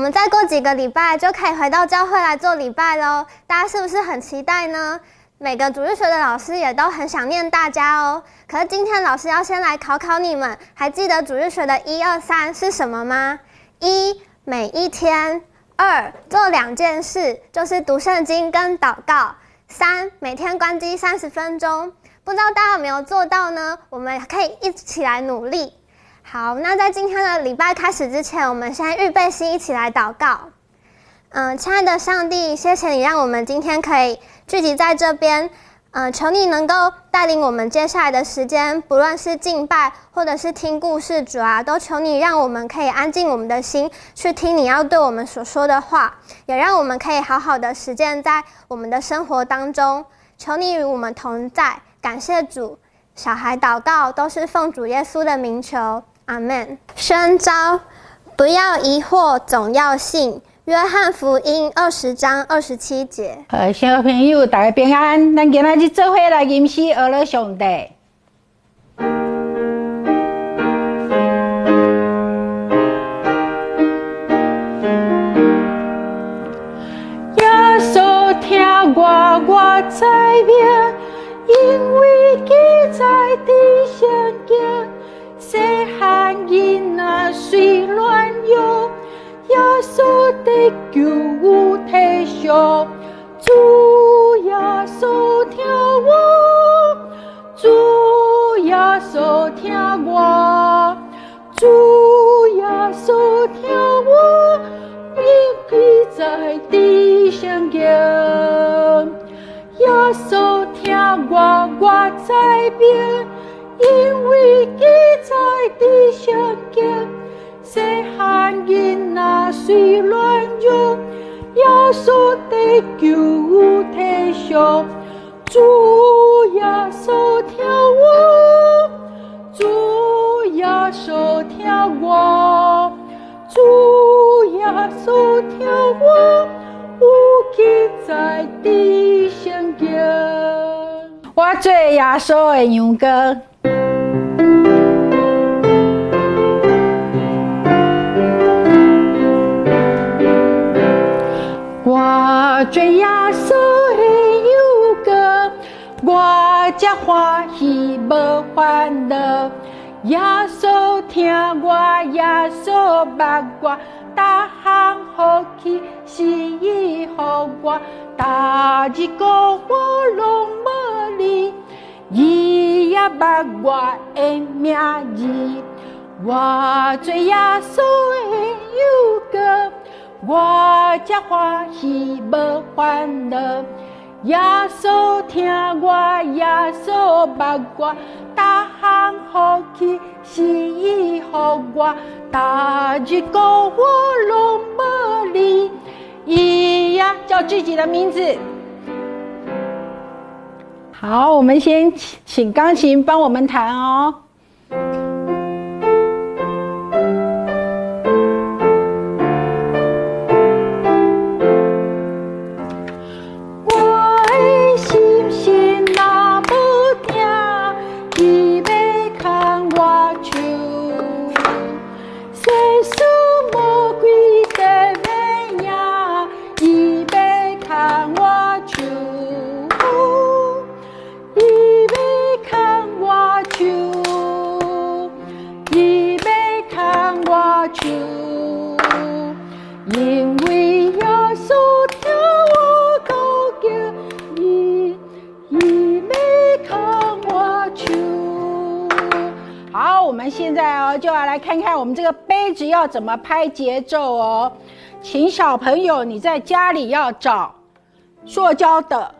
们再过几个礼拜就可以回到教会来做礼拜咯，大家是不是很期待呢？每个主日学的老师也都很想念大家哦。可是今天老师要先来考考你们，还记得主日学的1、2、3是什么吗？1. 每一天。2. 做2件事，就是读圣经跟祷告。3. 每天关机30分钟。不知道大家有没有做到呢？我们可以一起来努力。好，那在今天的礼拜开始之前，我们先预备心，一起来祷告。亲爱的上帝，谢谢你让我们今天可以聚集在这边。求你能够带领我们接下来的时间，不论是敬拜或者是听故事，主啊，都求你让我们可以安静我们的心，去听你要对我们所说的话，也让我们可以好好的实践在我们的生活当中。求你与我们同在，感谢主。小孩祷告都是奉主耶稣的名求，阿们。宣召，不要疑惑，总要信。约翰福音20章27节。小朋友大家平安，咱今仔日做伙来吟诗学了上帝。耶稣听我知命，因为记载伫圣经，细汉囡仔虽软弱，耶稣的救有体恤，主耶稣听我，主耶稣听我，主耶稣听我，因记载伫圣经。耶稣听我知命，因为记载伫圣经。细汉囡仔虽软弱，耶稣的救有体恤，主耶稣听我，主耶稣听我，主耶稣听我，有记载伫圣经。我做耶稣的羊羔。我做耶稣的羊羔，我才欢喜无烦恼。耶稣听我，耶稣捌我，每项福气是伊予我，大日子我拢无离，伊也捌我的名字。我做耶稣的羊羔，我才欢喜无烦恼。耶稣听我，耶稣捌我，每项福气是伊予我，大日子我拢无离。伊呀，叫自己的名字。好，我们先请钢琴帮我们弹哦。因为耶稣听我高叫，伊要看我手。好，我们现在就要来看看我们这个杯子要怎么拍节奏哦。请小朋友你在家里要找塑胶的，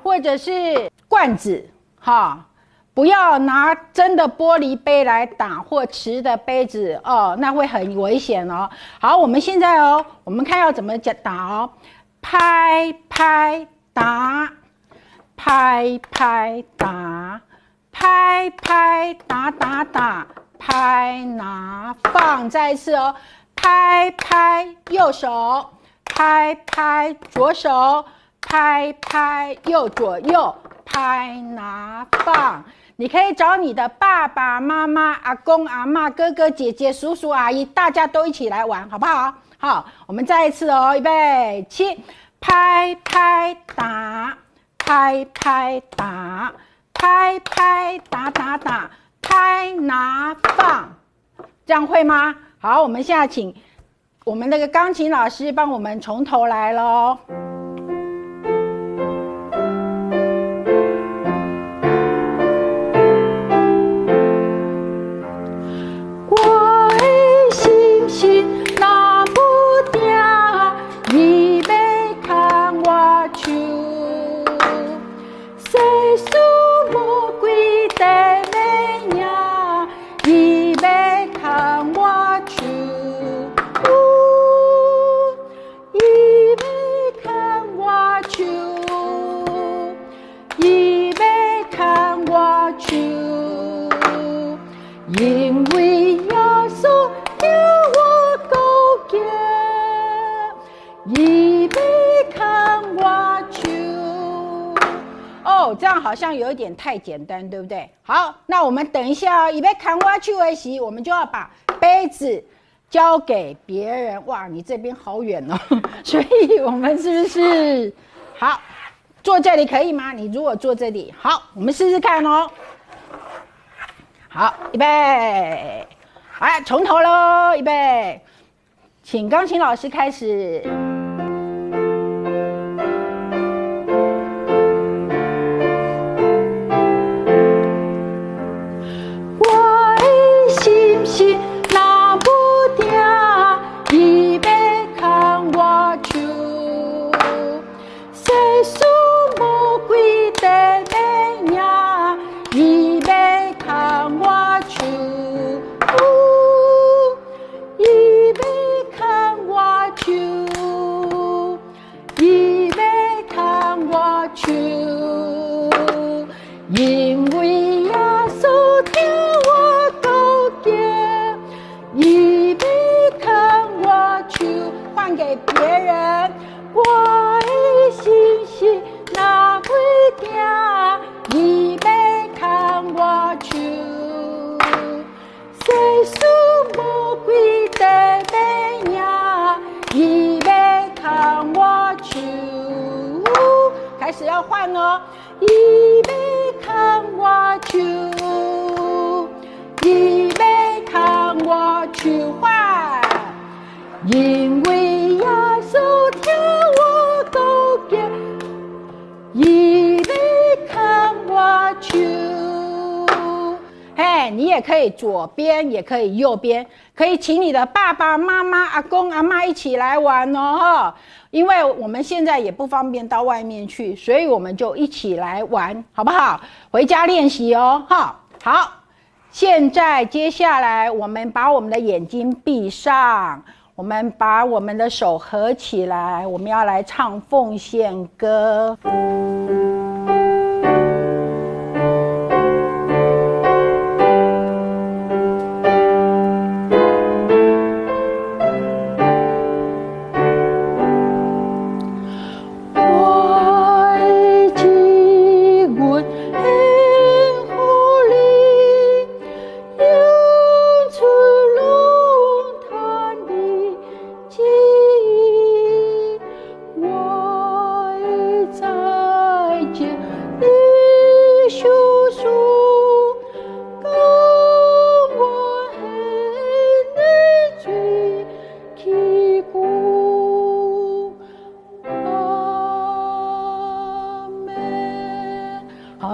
或者是罐子，不要拿真的玻璃杯来打或瓷的杯子哦，那会很危险哦。好，我们现在我们看要怎么打哦。拍拍打，拍拍打，拍拍打打打，拍拿放。再一次哦，拍拍右手，拍拍左手，拍拍右左右，拍拿放。你可以找你的爸爸妈妈、阿公阿嬷、哥哥姐姐、叔叔阿姨，大家都一起来玩，好不好？好，我们再一次哦，预备起，拍拍打，拍拍打，拍拍打打打，拍拿放，这样会吗？好，我们现在请我们那个钢琴老师帮我们从头来咯。因为耶稣叫我高行，预备看我手。哦，这样好像有一点太简单，对不对？好，那我们等一下预备看我手的时，我们就要把杯子交给别人。哇，你这边好远哦，所以我们是不是好坐这里可以吗？你如果坐这里，好，我们试试看哦。好，预备，来，从头喽，预备，请钢琴老师开始。我的心是那不定，预备看我手，世事魔鬼的美呀，预备。看我手，预备看我手，预备看我手，因为耶稣叫我高行，预备看我手，还给别人，我的心是那会定，预备看我手。世事魔鬼的美呀，预备看我手。开始要换哦，预备看我手，预备看我手换。因为耶稣叫我高行，预备看我手。嘿，你也可以左边，也可以右边，可以请你的爸爸妈妈、阿公阿嬷一起来玩哦。因为我们现在也不方便到外面去，所以我们就一起来玩，好不好？回家练习哦，哈。好，现在接下来我们把我们的眼睛闭上，我们把我们的手合起来，我们要来唱奉献歌。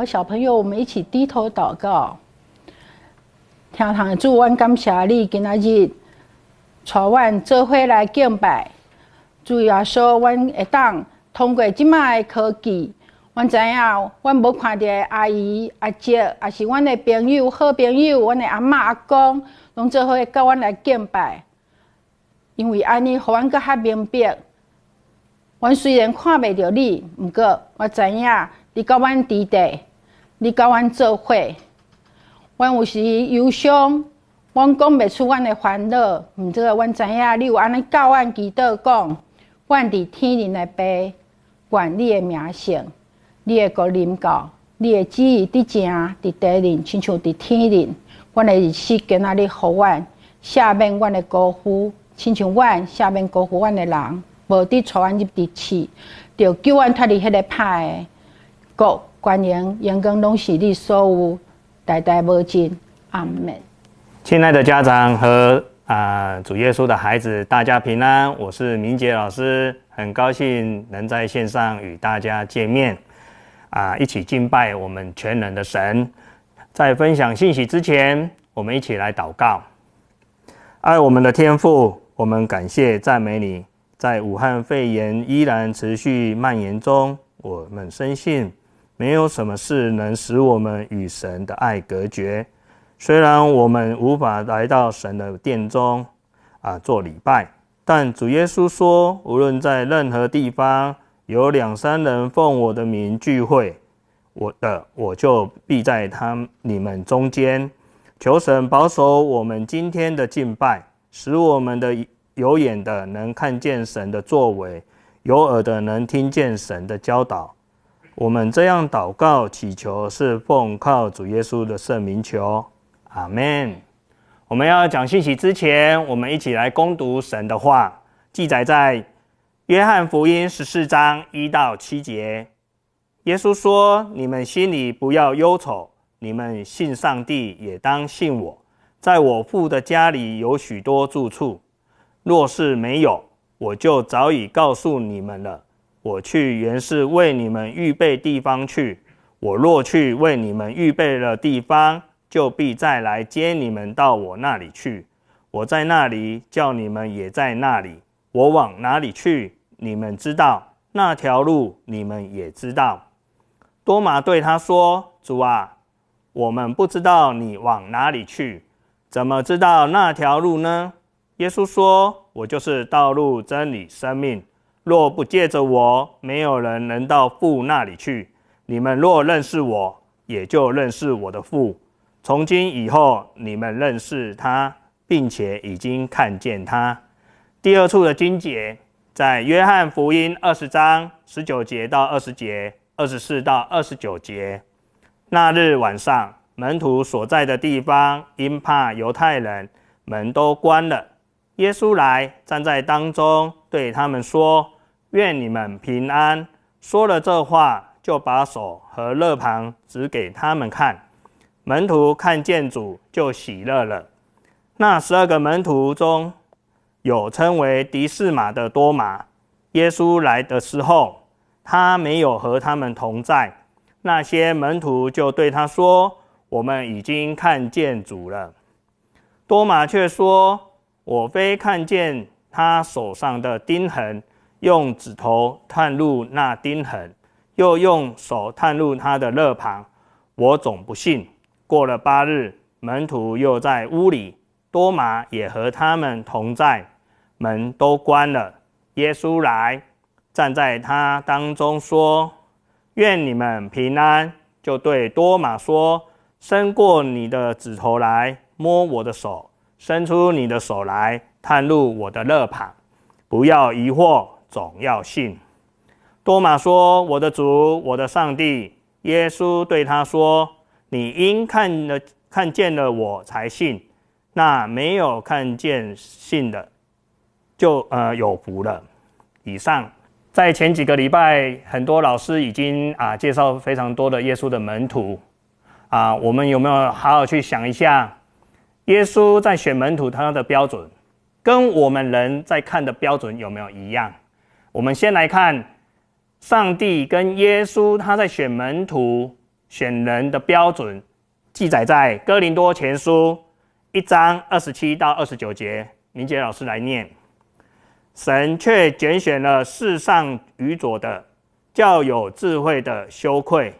小朋友，我们一起低头祷告。天堂的主，阮感谢你今仔日带阮做伙来敬拜。主耶稣，阮会当通过即摆的科技，阮知影，阮无看到阿姨、阿姐，也是阮的朋友、好朋友，阮的阿嬷、阿公，拢做伙甲阮来敬拜。因为安尼，互阮搁较明白。阮虽然看袂到你，毋过我知影你甲阮伫地。你甲阮做伙，阮有时忧伤，阮讲袂出阮的烦恼，毋过阮知影你有安尼教阮祈祷讲，阮伫天灵的爸，愿你的名圣，你的国临到，你的旨意伫正伫地灵，亲像伫天灵。阮的日子今仔日互阮赦免阮的辜负，亲像阮下面辜负阮的人，无伫带阮入地市，就救阮脱离迄个歹的。国、官员、员工拢是你所有，代代无尽。阿门。亲爱的家长和主耶稣的孩子，大家平安。我是明杰老师，很高兴能在线上与大家见面，一起敬拜我们全能的神。在分享信息之前，我们一起来祷告。爱我们的天父，我们感谢赞美你，在武汉肺炎依然持续蔓延中，我们深信没有什么事能使我们与神的爱隔绝。虽然我们无法来到神的殿中做礼拜，但主耶稣说，无论在任何地方有2、3人奉我的名聚会，我就必在你们中间。求神保守我们今天的敬拜，使我们的有眼的能看见神的作为，有耳的能听见神的教导。我们这样祷告祈求，是奉靠主耶稣的圣名求，阿们。我们要讲信息之前，我们一起来攻读神的话，记载在约翰福音14章1到7节。耶稣说：你们心里不要忧愁，你们信上帝也当信我。在我父的家里有许多住处，若是没有，我就早已告诉你们了。我去原是为你们预备地方去，我若去为你们预备了地方，就必再来接你们到我那里去。我在那里，叫你们也在那里。我往哪里去，你们知道，那条路你们也知道。多马对他说：主啊，我们不知道你往哪里去，怎么知道那条路呢？耶稣说：我就是道路、真理、生命。若不借着我，没有人能到父那里去。你们若认识我，也就认识我的父。从今以后，你们认识他，并且已经看见他。第二处的经节在约翰福音20章19节到20节、24到29节。那日晚上，门徒所在的地方，因怕犹太人，门都关了。耶稣来，站在当中，对他们说：愿你们平安。说了这话，就把手和肋旁指给他们看。门徒看见主，就喜乐了。那12个门徒中，有称为迪士马的多马。耶稣来的时候，他没有和他们同在。那些门徒就对他说：我们已经看见主了。多马却说：我非看见他手上的钉痕，用指头探入那钉痕，又用手探入他的肋旁，我总不信。过了8日，门徒又在屋里，多马也和他们同在，门都关了。耶稣来，站在他当中说：愿你们平安。就对多马说：伸过你的指头来，摸我的手，伸出你的手来，探入我的肋旁，不要疑惑，总要信。多马说：我的主，我的上帝。耶稣对他说：你因看见了我才信，那没有看见信的，就有福了。以上在前几个礼拜，很多老师已经介绍非常多的耶稣的门徒我们有没有好好去想一下，耶稣在选门徒他的标准，跟我们人在看的标准有没有一样？我们先来看上帝跟耶稣他在选门徒、选人的标准，记载在哥林多前书1章27到29节。明杰老师来念：神却拣选了世上愚拙的，叫有智慧的羞愧；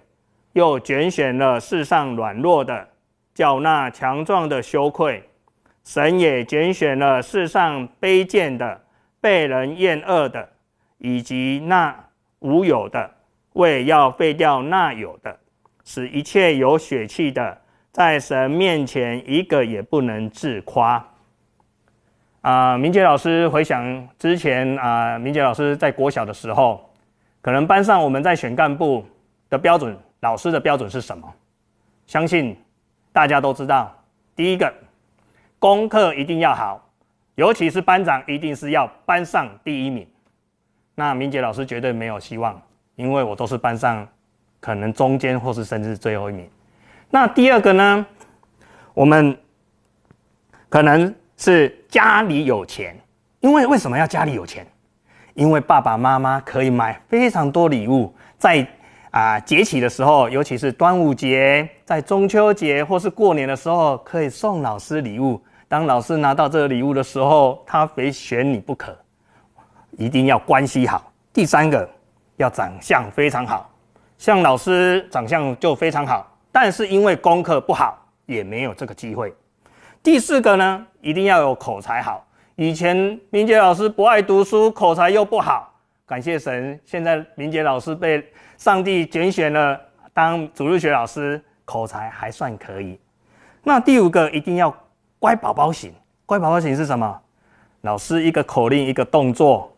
又拣选了世上软弱的，叫那强壮的羞愧。神也拣选了世上卑贱的、被人厌恶的，以及那无有的，为要废掉那有的，使一切有血气的，在神面前一个也不能自夸。明杰老师回想之前明杰老师在国小的时候，可能班上我们在选干部的标准，老师的标准是什么？相信大家都知道，第一个，功课一定要好，尤其是班长一定是要班上第1名。那明杰老师绝对没有希望，因为我都是班上可能中间或是甚至最后1名。那第2个呢，我们可能是家里有钱，因为为什么要家里有钱？因为爸爸妈妈可以买非常多礼物，在节气的时候，尤其是端午节、在中秋节或是过年的时候，可以送老师礼物。当老师拿到这个礼物的时候，他非选你不可，一定要关系好。第3个，要长相非常好，像老师长相就非常好，但是因为功课不好，也没有这个机会。第4个呢，一定要有口才好。以前明杰老师不爱读书，口才又不好，感谢神，现在明杰老师被上帝拣选了当主日学老师，口才还算可以。那第5个，一定要乖宝宝型。乖宝宝型是什么？老师一个口令一个动作，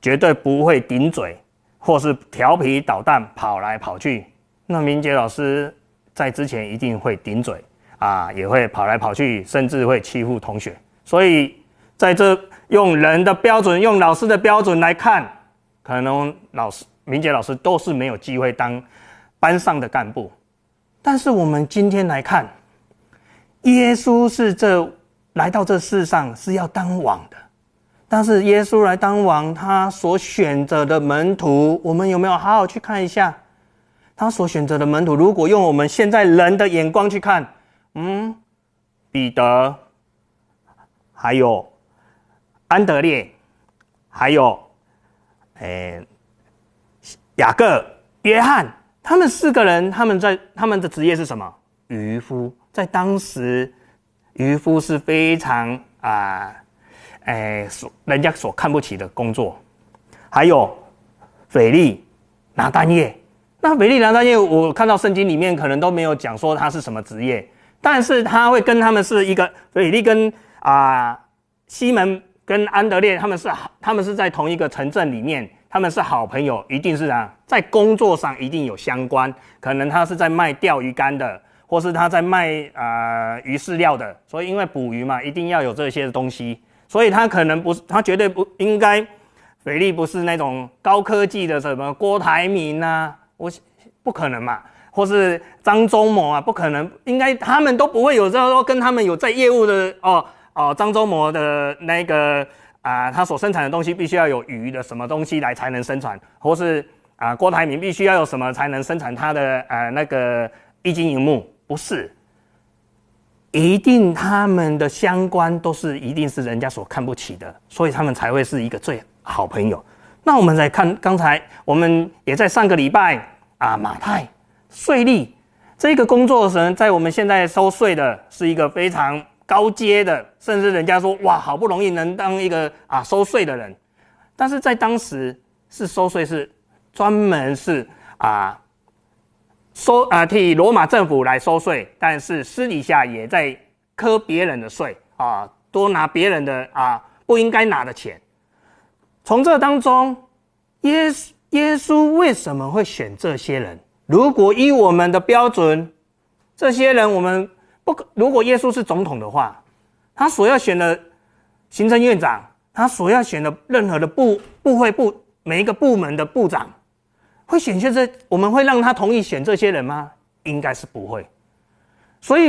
绝对不会顶嘴或是调皮捣蛋跑来跑去。那明杰老师在之前一定会顶嘴也会跑来跑去，甚至会欺负同学。所以在这用人的标准，用老师的标准来看，可能明杰老师都是没有机会当班上的干部。但是我们今天来看，耶稣是来到这世上是要当王的，但是耶稣来当王，他所选择的门徒，我们有没有好好去看一下？他所选择的门徒，如果用我们现在人的眼光去看，彼得，还有安德烈，还有雅各、约翰，他们4个人，他们的职业是什么？渔夫。在当时，渔夫是非常人家所看不起的工作。还有腓利、拿但业。那腓利、拿但业，我看到圣经里面可能都没有讲说他是什么职业，但是他会跟他们是一个腓利跟西门跟安德烈，他们是在同一个城镇里面，他们是好朋友，一定是在工作上一定有相关，可能他是在卖钓鱼竿的，或是他在卖鱼饲料的，所以因为捕鱼嘛，一定要有这些东西，所以他可能不是，他绝对不应该，腓利不是那种高科技的什么郭台铭不可能嘛，或是张忠谋不可能，应该他们都不会有说跟他们有在业务的张忠谋的那个他所生产的东西必须要有鱼的什么东西来才能生产，或是郭台铭必须要有什么才能生产他的那个液晶萤幕，不是，一定他们的相关都是一定是人家所看不起的，所以他们才会是一个最好朋友。那我们再看刚才我们也在上个礼拜马太税吏这个工作神，在我们现在收税的是一个非常高阶的，甚至人家说哇，好不容易能当一个收税的人，但是在当时是收税是专门是替罗马政府来收税，但是私底下也在扣别人的税多拿别人的不应该拿的钱。从这当中，耶稣为什么会选这些人？如果依我们的标准，这些人我们如果耶稣是总统的话，他所要选的行政院长，他所要选的任何的每一个部门的部长，会选我们会让他同意选这些人吗？应该是不会。所以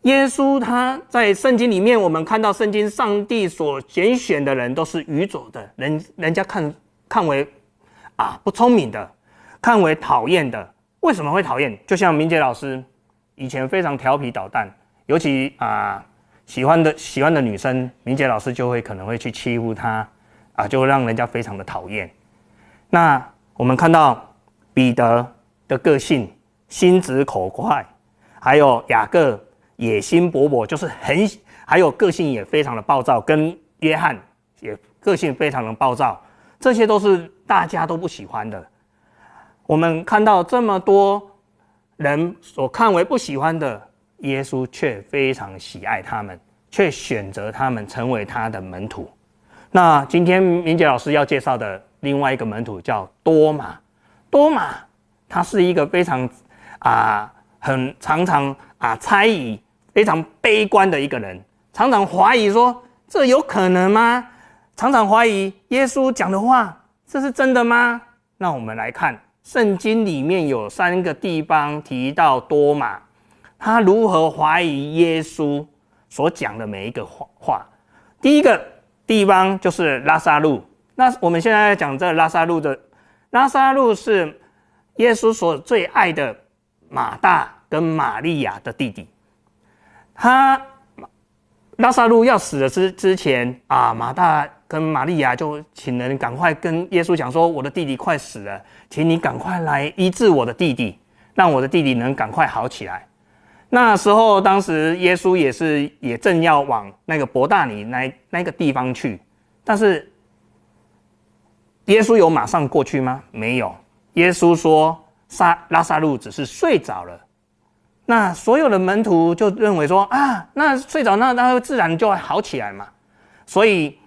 耶稣他在圣经里面，我们看到圣经上帝所拣选的人都是愚拙的人家看为不聪明的，看为讨厌的。为什么会讨厌？就像明杰老师以前非常调皮捣蛋，尤其喜欢的女生，明杰老师就可能会去欺负她就会让人家非常的讨厌。那我们看到彼得的个性心直口快，还有雅各野心勃勃，就是还有个性也非常的暴躁，跟约翰也个性非常的暴躁，这些都是大家都不喜欢的。我们看到这么多人所看为不喜欢的，耶稣却非常喜爱他们，却选择他们成为他的门徒。那今天明杰老师要介绍的另外一个门徒叫多马。多马他是一个非常常常猜疑、非常悲观的一个人，常常怀疑说这有可能吗？常常怀疑耶稣讲的话，这是真的吗？那我们来看圣经里面有3个地方提到多马，他如何怀疑耶稣所讲的每一个话。第一个地方就是拉撒路。那我们现在在讲这拉撒路是耶稣所最爱的马大跟玛利亚的弟弟。拉撒路要死的之前啊，马大跟玛利亚就请人赶快跟耶稣讲说，我的弟弟快死了，请你赶快来医治我的弟弟，让我的弟弟能赶快好起来。那时候当时耶稣也正要往那个伯大尼那个地方去，但是耶稣有马上过去吗？没有。耶稣说拉撒路只是睡着了。那所有的门徒就认为说啊，那睡着那自然就会好起来嘛。所以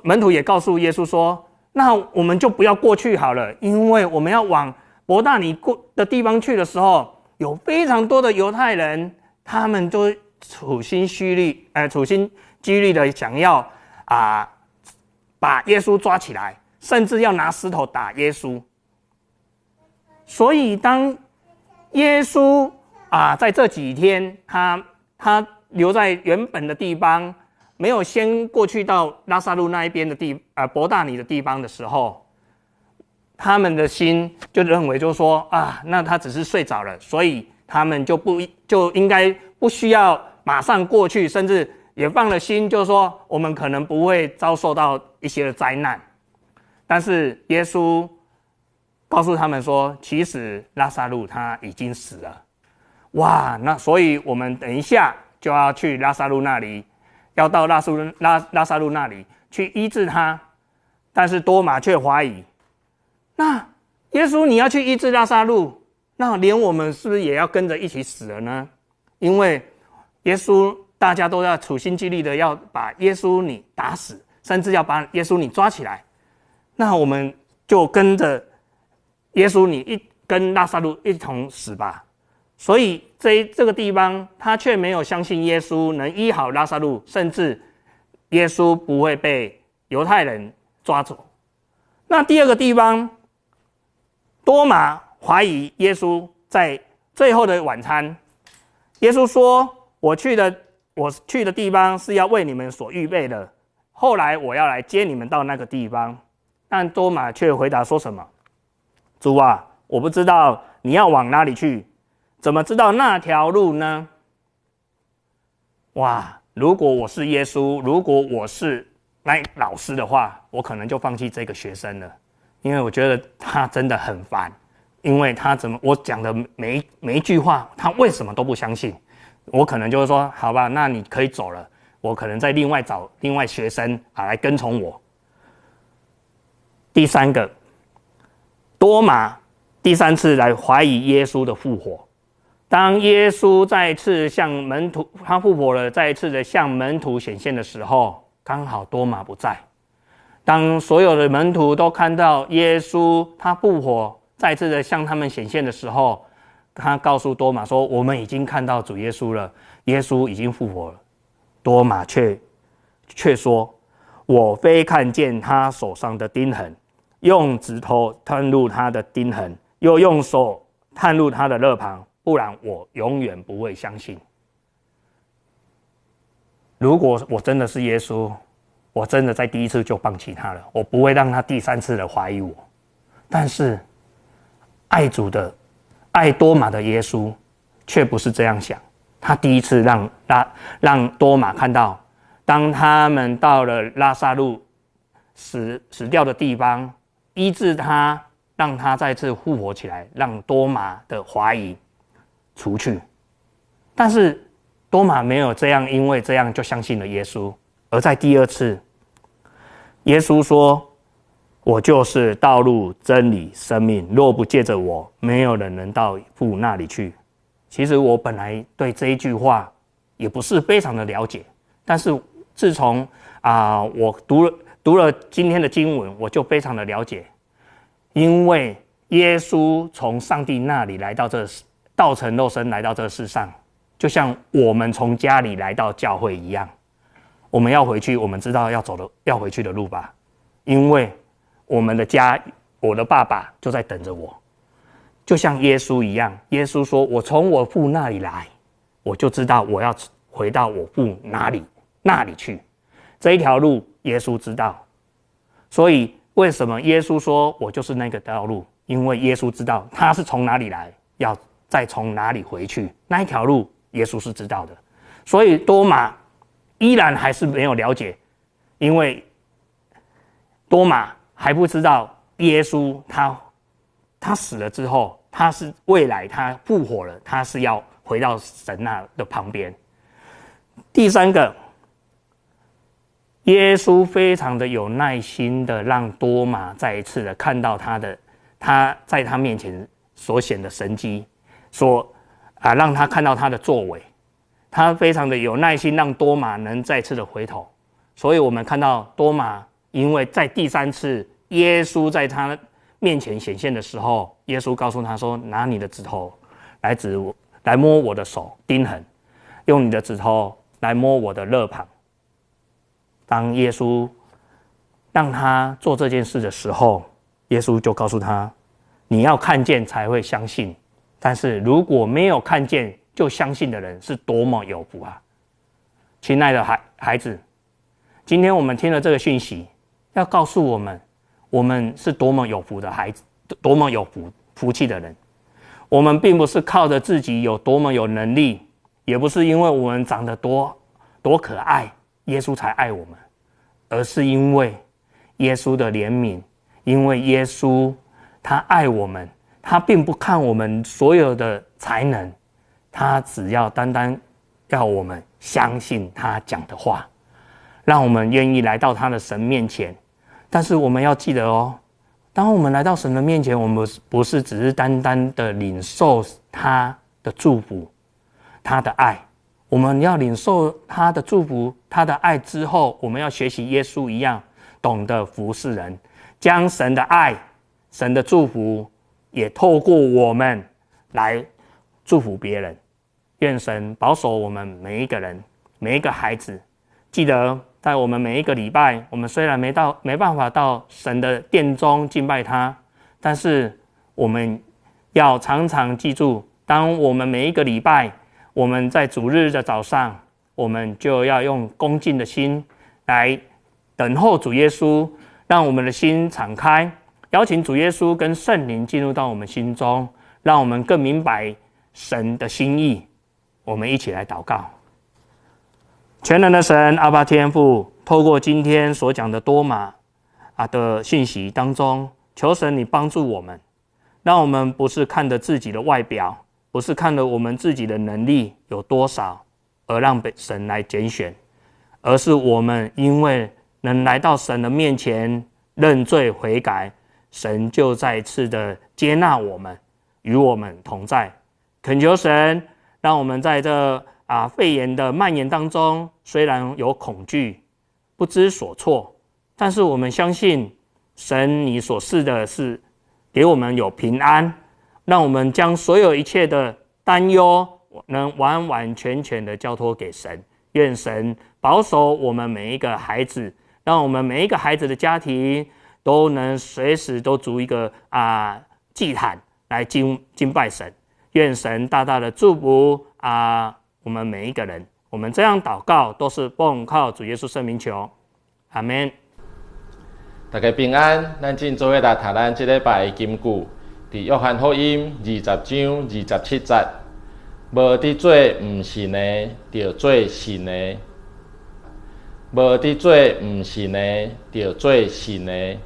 门徒也告诉耶稣说，那我们就不要过去好了，因为我们要往伯大尼的地方去的时候，有非常多的犹太人，他们都处心积虑的想要把耶稣抓起来，甚至要拿石头打耶稣。所以当耶稣在这几天他留在原本的地方，没有先过去到拉撒路那一边的伯大尼的地方的时候，他们的心就认为就说那他只是睡着了，所以他们就应该不需要马上过去，甚至也放了心，就是说我们可能不会遭受到一些的灾难。但是耶稣告诉他们说，其实拉撒路他已经死了。哇，那所以我们等一下就要去拉撒路那里，要到拉撒路那里去医治他。但是多马却怀疑，那耶稣你要去医治拉撒路，那连我们是不是也要跟着一起死了呢？因为耶稣大家都要处心积虑的要把耶稣你打死，甚至要把耶稣你抓起来，那我们就跟着耶稣你跟拉撒路一同死吧。所以这个地方他却没有相信耶稣能医好拉撒路，甚至耶稣不会被犹太人抓走。那第二个地方，多马怀疑耶稣在最后的晚餐，耶稣说我去的地方是要为你们所预备的，后来我要来接你们到那个地方。但多马却回答说什么？主啊，我不知道你要往哪里去，怎么知道那条路呢？哇，如果我是耶稣，如果我是那老师的话，我可能就放弃这个学生了，因为我觉得他真的很烦，因为我讲的每一句话，他为什么都不相信？我可能就会说，好吧，那你可以走了，我可能再另外找另外学生来跟从我。第三个，多马第3次来怀疑耶稣的复活。当耶稣再次向门徒，他复活了，再一次的向门徒显现的时候，刚好多马不在。当所有的门徒都看到耶稣他复活，再次的向他们显现的时候，他告诉多马说，我们已经看到主耶稣了，耶稣已经复活了。多马却说，我非看见他手上的钉痕，用指头探入他的钉痕，又用手探入他的肋旁，不然我永远不会相信。如果我真的是耶稣，我真的在第1次就放弃他了，我不会让他第3次的怀疑我。但是爱多马的耶稣却不是这样想，他第1次让多马看到，当他们到了拉撒路死掉的地方，医治他，让他再次复活起来，让多马的怀疑除去。但是多马没有这样，因为这样就相信了耶稣。而在第2次，耶稣说，我就是道路真理生命，若不借着我，没有人能到父那里去。其实我本来对这一句话也不是非常的了解，但是自从我读了今天的经文，我就非常的了解。因为耶稣从上帝那里来到道成肉身来到这世上，就像我们从家里来到教会一样。我们要回去，我们知道要回去的路吧？因为我们的家，我的爸爸就在等着我，就像耶稣一样。耶稣说：“我从我父那里来，我就知道我要回到我父那里去。”这一条路，耶稣知道。所以为什么耶稣说我就是那个道路？因为耶稣知道他是从哪里来，要再从哪里回去。那一条路，耶稣是知道的。所以多马依然还是没有了解，因为多马还不知道耶稣他死了之后，他是未来他复活了，他是要回到神那的旁边。第三个，耶稣非常的有耐心的让多马再一次的看到他在他面前所显的神迹，让他看到他的作为，他非常的有耐心，让多马能再次的回头。所以我们看到多马，因为在第三次耶稣在他面前显现的时候，耶稣告诉他说：“拿你的指头来摸我的手钉痕，用你的指头来摸我的肋旁。”当耶稣让他做这件事的时候，耶稣就告诉他：“你要看见才会相信，但是如果没有看见就相信的人是多么有福啊！”亲爱的孩子，今天我们听了这个讯息，要告诉我们，我们是多么有福的孩子，多么有福气的人。我们并不是靠着自己有多么有能力，也不是因为我们长得多可爱，耶稣才爱我们，而是因为耶稣的怜悯，因为耶稣他爱我们，他并不看我们所有的才能，他只要单单要我们相信他讲的话，让我们愿意来到他的神面前。但是我们要记得哦，当我们来到神的面前，我们不是只是单单的领受他的祝福，他的爱。我们要领受他的祝福，他的爱之后，我们要学习耶稣一样，懂得服侍人，将神的爱、神的祝福也透过我们来祝福别人。愿神保守我们每一个人，每一个孩子。记得在我们每一个礼拜，我们虽然没办法到神的殿中敬拜他，但是我们要常常记住，当我们每一个礼拜，我们在主日的早上，我们就要用恭敬的心来等候主耶稣，让我们的心敞开，邀请主耶稣跟圣灵进入到我们心中，让我们更明白神的心意。我们一起来祷告。全能的神阿爸天父，透过今天所讲的多马的信息当中，求神你帮助我们，让我们不是看着自己的外表，不是看着我们自己的能力有多少而让神来拣选，而是我们因为能来到神的面前认罪悔改，神就再次的接纳我们，与我们同在。恳求神让我们在这肺炎的蔓延当中，虽然有恐惧不知所措，但是我们相信神你所赐的是给我们有平安，让我们将所有一切的担忧能完完全全的交托给神。愿神保守我们每一个孩子，让我们每一个孩子的家庭都能随时都筑一个祭坛来敬拜神。愿神大大的祝福我们每一个人。我们这样祷告都是奉靠主耶稣圣名求，阿们。大家平安，咱今做伙来读咱这礼拜的金句，伫约翰福音20章27节，无伫做毋信的，就做信的；无伫做毋信的，就做信的。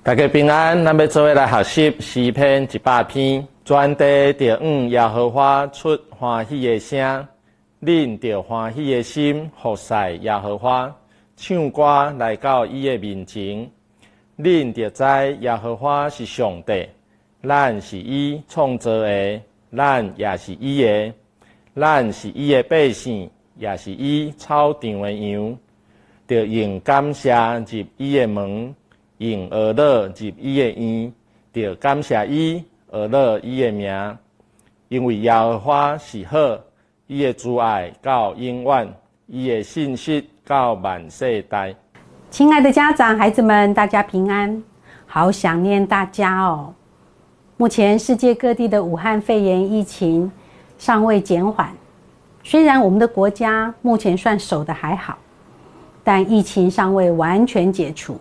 大家平安，咱要做伙来学习诗篇100篇。全地着耶和华出欢喜的声，恁着欢喜的心服侍耶和华，唱歌来到伊的面前。恁着知耶和华是上帝，咱是伊创造的，咱也是伊的，咱是伊的百姓，也是伊草场的羊。着用感谢入伊的门，用耳朵入伊的院，着感谢伊。而乐伊的名，因为耶和华是好，伊的慈爱到永远，伊的信实到万世代。亲爱的家长、孩子们，大家平安，好想念大家哦。目前世界各地的武汉肺炎疫情尚未减缓，虽然我们的国家目前算守得还好，但疫情尚未完全解除。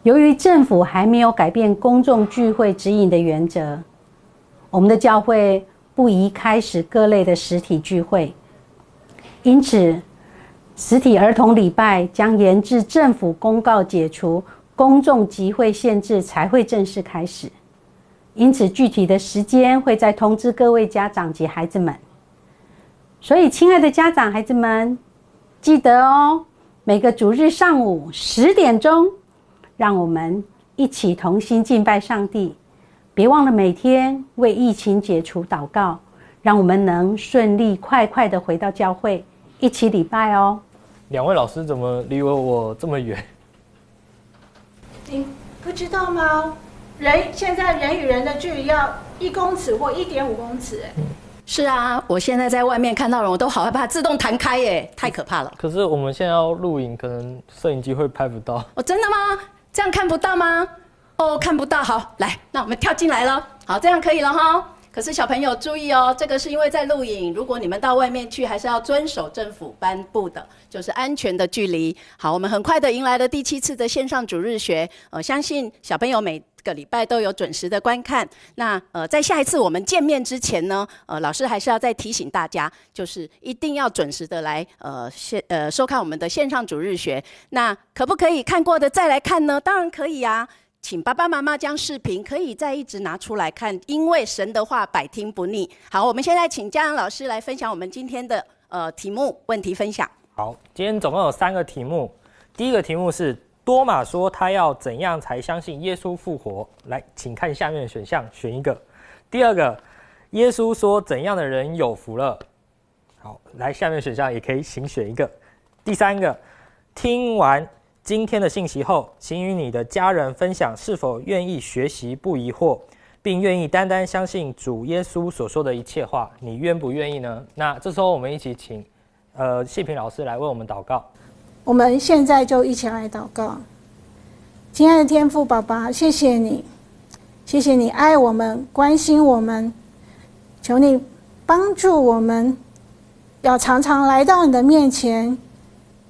由于政府还没有改变公众聚会指引的原则，我们的教会不宜开始各类的实体聚会，因此实体儿童礼拜将延至政府公告解除公众集会限制才会正式开始。因此具体的时间会再通知各位家长及孩子们。所以亲爱的家长孩子们，记得哦，每个主日上午10点钟，让我们一起同心敬拜上帝。别忘了每天为疫情解除祷告，让我们能顺利快快的回到教会，一起礼拜哦。两位老师怎么离我这么远？你不知道吗？现在人与人的距离要1公尺或1.5公尺，是啊，我现在在外面看到人，我都好害怕，自动弹开耶，太可怕了。可是我们现在要录影，可能摄影机会拍不到。哦，真的吗？这样看不到吗？哦，看不到。好，来，那我们跳进来了。好，这样可以了哈。可是小朋友注意哦，这个是因为在录影，如果你们到外面去，还是要遵守政府颁布的，就是安全的距离。好，我们很快的迎来了第7次的线上主日学，相信小朋友每个礼拜都有准时的观看。那在下一次我们见面之前呢，老师还是要再提醒大家，就是一定要准时的来收看我们的线上主日学。那可不可以看过的再来看呢？当然可以啊。请爸爸妈妈将视频可以再一直拿出来看，因为神的话百听不腻。好，我们现在请嘉阳老师来分享我们今天的题目问题分享。好，今天总共有3个题目。第一个题目是多马说他要怎样才相信耶稣复活？来，请看下面的选项，选一个。第二个，耶稣说怎样的人有福了？好，来下面的选项也可以请选一个。第三个，听完今天的信息后，请与你的家人分享是否愿意学习不疑惑，并愿意单单相信主耶稣所说的一切话。你愿不愿意呢？那这时候我们一起请谢平老师来为我们祷告。我们现在就一起来祷告。亲爱的天父爸爸，谢谢你，谢谢你爱我们，关心我们，求你帮助我们，要常常来到你的面前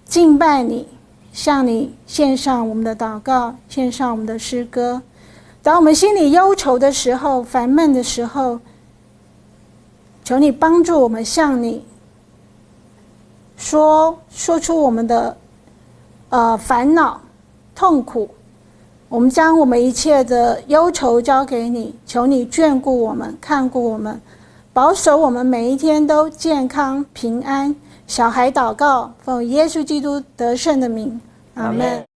敬拜你，向你献上我们的祷告，献上我们的诗歌。当我们心里忧愁的时候，烦闷的时候，求你帮助我们向你说出我们的烦恼痛苦。我们将我们一切的忧愁交给你，求你眷顾我们，看顾我们，保守我们每一天都健康平安。小孩祷告，奉耶稣基督得胜的名，阿们。1, 2, 3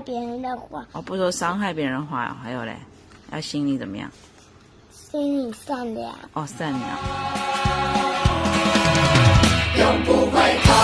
别人的话。哦，不说伤害别人的话，还有嘞，要心里怎么样？心里善良。哦，善良。永不回头。